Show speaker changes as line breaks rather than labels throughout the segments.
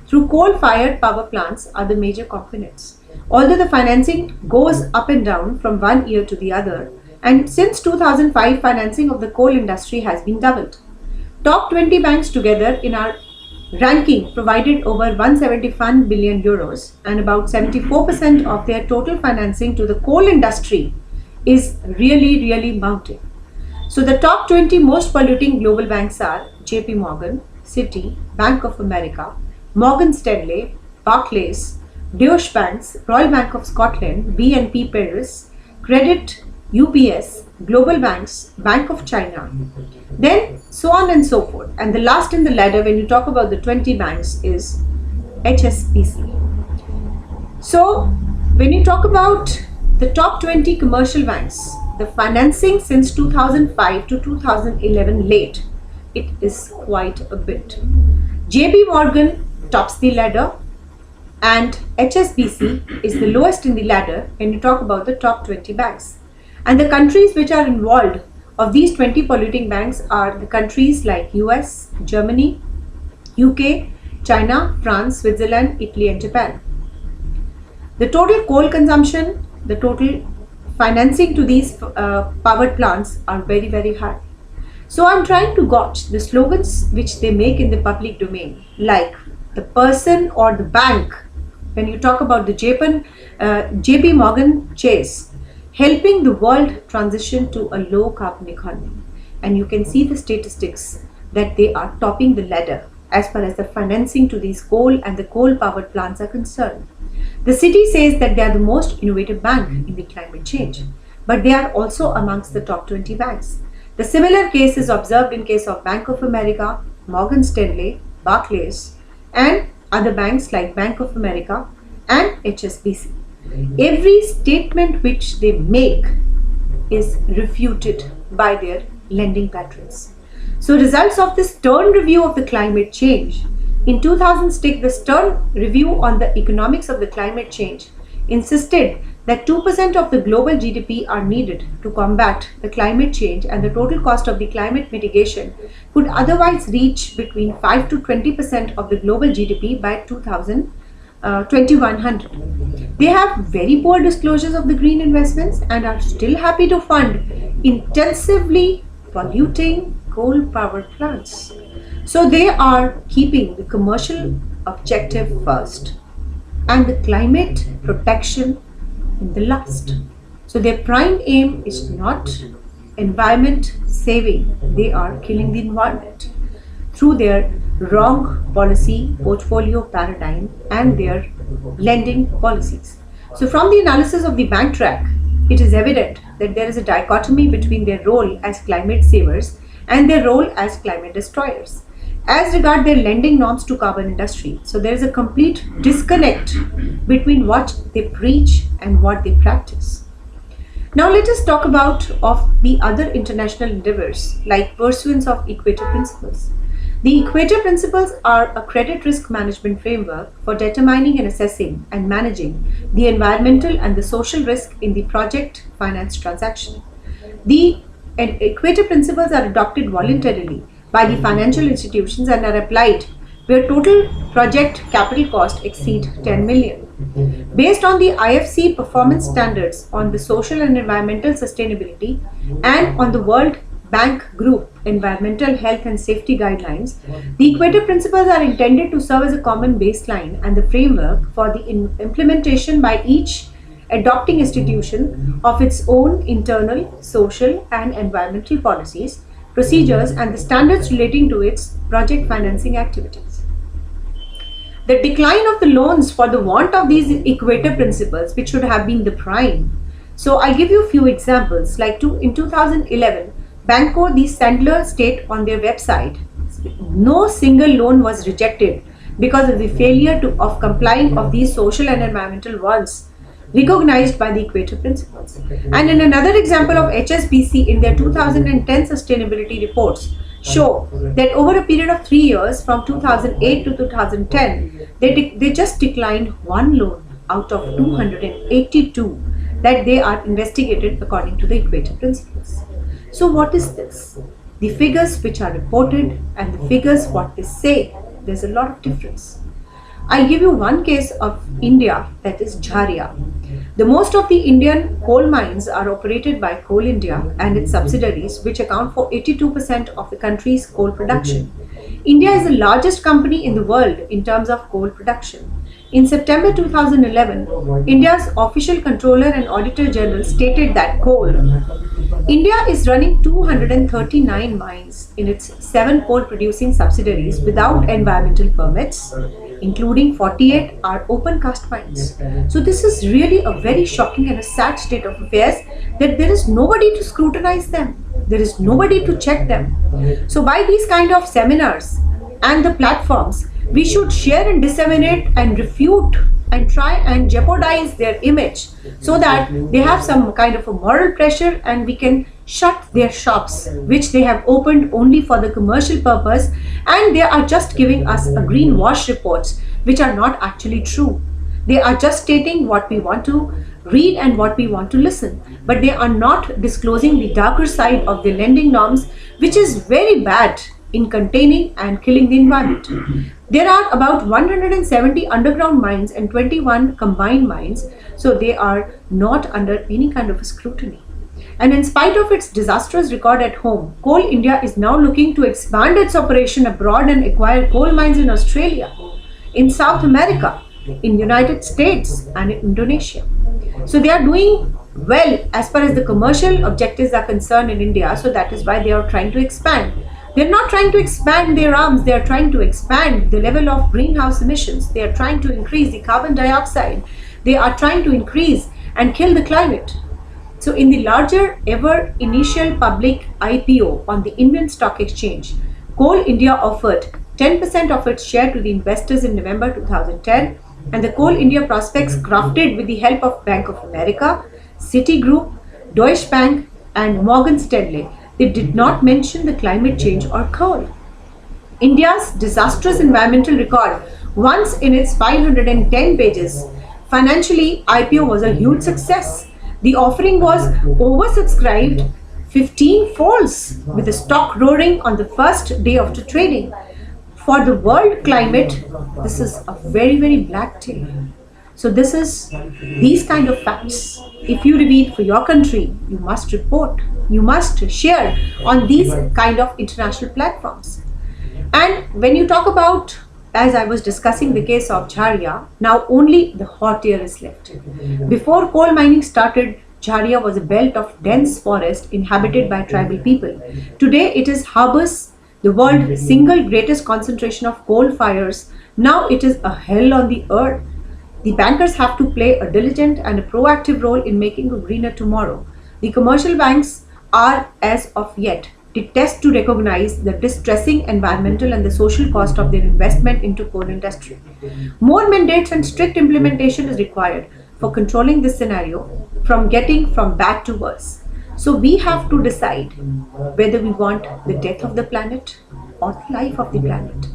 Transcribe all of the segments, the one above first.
through coal-fired power plants are the major components. Although the financing goes up and down from one year to the other, and since 2005, financing of the coal industry has been doubled. Top 20 banks together in our ranking provided over 171 billion euros, and about 74% of their total financing to the coal industry is really mounting. So the top 20 most polluting global banks are JP Morgan, Citi, Bank of America, Morgan Stanley, Barclays, Deutsche Bank, Royal Bank of Scotland, BNP Paribas, Credit, UBS, Global Banks, Bank of China, then so on and so forth. And the last in the ladder when you talk about the 20 banks is HSBC. So when you talk about the top 20 commercial banks, the financing since 2005 to 2011 late, it is quite a bit. JP Morgan tops the ladder and HSBC is the lowest in the ladder when you talk about the top 20 banks. And the countries which are involved of these 20 polluting banks are the countries like US, Germany, UK, China, France, Switzerland, Italy and Japan. The total coal consumption, the total financing to these power plants are very high. So I'm trying to gauge the slogans which they make in the public domain, like the person or the bank. When you talk about the JP Morgan Chase, helping the world transition to a low carbon economy. And you can see the statistics that they are topping the ladder as far as the financing to these coal and the coal powered plants are concerned. The Citi says that they are the most innovative bank in the climate change, but they are also amongst the top 20 banks. The similar case is observed in case of Bank of America, Morgan Stanley, Barclays, and other banks like Bank of America and HSBC. Every statement which they make is refuted by their lending patrons. So results of this Stern review of the climate change. In 2006, the Stern review on the economics of the climate change insisted that 2% of the global GDP are needed to combat the climate change, and the total cost of the climate mitigation could otherwise reach between 5 to 20% of the global GDP by 2100. They have very poor disclosures of the green investments and are still happy to fund intensively polluting coal power plants. So they are keeping the commercial objective first and the climate protection in the last. So their prime aim is not environment saving, they are killing the environment through their wrong policy portfolio paradigm and their lending policies. So from the analysis of the bank track, it is evident that there is a dichotomy between their role as climate savers and their role as climate destroyers. As regard their lending norms to carbon industry, so there is a complete disconnect between what they preach and what they practice. Now let us talk about of the other international endeavors like pursuance of Equator Principles. The Equator Principles are a credit risk management framework for determining and assessing and managing the environmental and the social risk in the project finance transaction. The Equator Principles are adopted voluntarily by the financial institutions and are applied where total project capital cost exceed 10 million. Based on the IFC performance standards on the social and environmental sustainability and on the World Bank Group environmental health and safety guidelines, the Equator Principles are intended to serve as a common baseline and the framework for the implementation by each adopting institution of its own internal, social and environmental policies, procedures and the standards relating to its project financing activities. The decline of the loans for the want of these Equator Principles, which should have been the prime. So I'll give you a few examples. Like in 2011, Banco de Sandler state on their website, no single loan was rejected because of the failure of complying of these social and environmental wants recognized by the Equator Principles. And in another example of HSBC in their 2010 sustainability reports show that over a period of 3 years from 2008 to 2010, they just declined one loan out of 282 that they are investigated according to the Equator Principles. So what is this? The figures which are reported and the figures what they say, there's a lot of difference. I'll give you one case of India, that is Jharia. The most of the Indian coal mines are operated by Coal India and its subsidiaries, which account for 82% of the country's coal production. India is the largest company in the world in terms of coal production. In September 2011, India's official controller and auditor general stated that India is running 239 mines in its 7 coal producing subsidiaries without environmental permits, including 48 are open cast mines. So this is really a very shocking and a sad state of affairs, that there is nobody to scrutinize them. There is nobody to check them. So by these kind of seminars and the platforms, we should share and disseminate and refute and try and jeopardize their image, so that they have some kind of a moral pressure and we can shut their shops, which they have opened only for the commercial purpose, and they are just giving us a greenwash reports which are not actually true. They are just stating what we want to read and what we want to listen, but they are not disclosing the darker side of the lending norms, which is very bad in containing and killing the environment. There are about 170 underground mines and 21 combined mines, so they are not under any kind of scrutiny. And in spite of its disastrous record at home, Coal India is now looking to expand its operation abroad and acquire coal mines in Australia, in South America, in United States and in Indonesia. So they are doing well as far as the commercial objectives are concerned in India, so that is why they are trying to expand. They're not trying to expand their arms, they are trying to expand the level of greenhouse emissions. They are trying to increase the carbon dioxide. They are trying to increase and kill the climate. So in the larger ever initial public IPO on the Indian Stock Exchange, Coal India offered 10% of its share to the investors in November 2010, and the Coal India prospects crafted with the help of Bank of America, Citigroup, Deutsche Bank and Morgan Stanley. They did not mention the climate change or coal. India's disastrous environmental record, once in its 510 pages, financially IPO was a huge success. The offering was oversubscribed 15 folds, with the stock roaring on the first day of the trading. For the world climate, this is a very, very black day. So this is these kind of facts. If you reveal for your country, you must report, you must share on these kind of international platforms. And when you talk about, as I was discussing the case of Jharia, now only the hot air is left. Before coal mining started, Jharia was a belt of dense forest inhabited by tribal people. Today it is harbors the world's single greatest concentration of coal fires. Now it is a hell on the earth. The bankers have to play a diligent and a proactive role in making a greener tomorrow. The commercial banks are, as of yet, detest to recognize the distressing environmental and the social cost of their investment into coal industry. More mandates and strict implementation is required for controlling this scenario from getting from bad to worse. So we have to decide whether we want the death of the planet or the life of the planet.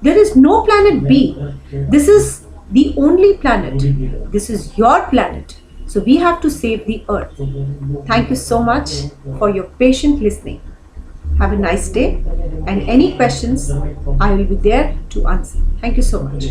There is no planet B. This is the only planet. This is your planet. So we have to save the earth. Thank you so much for your patient listening. Have a nice day, and any questions I will be there to answer. Thank you so much.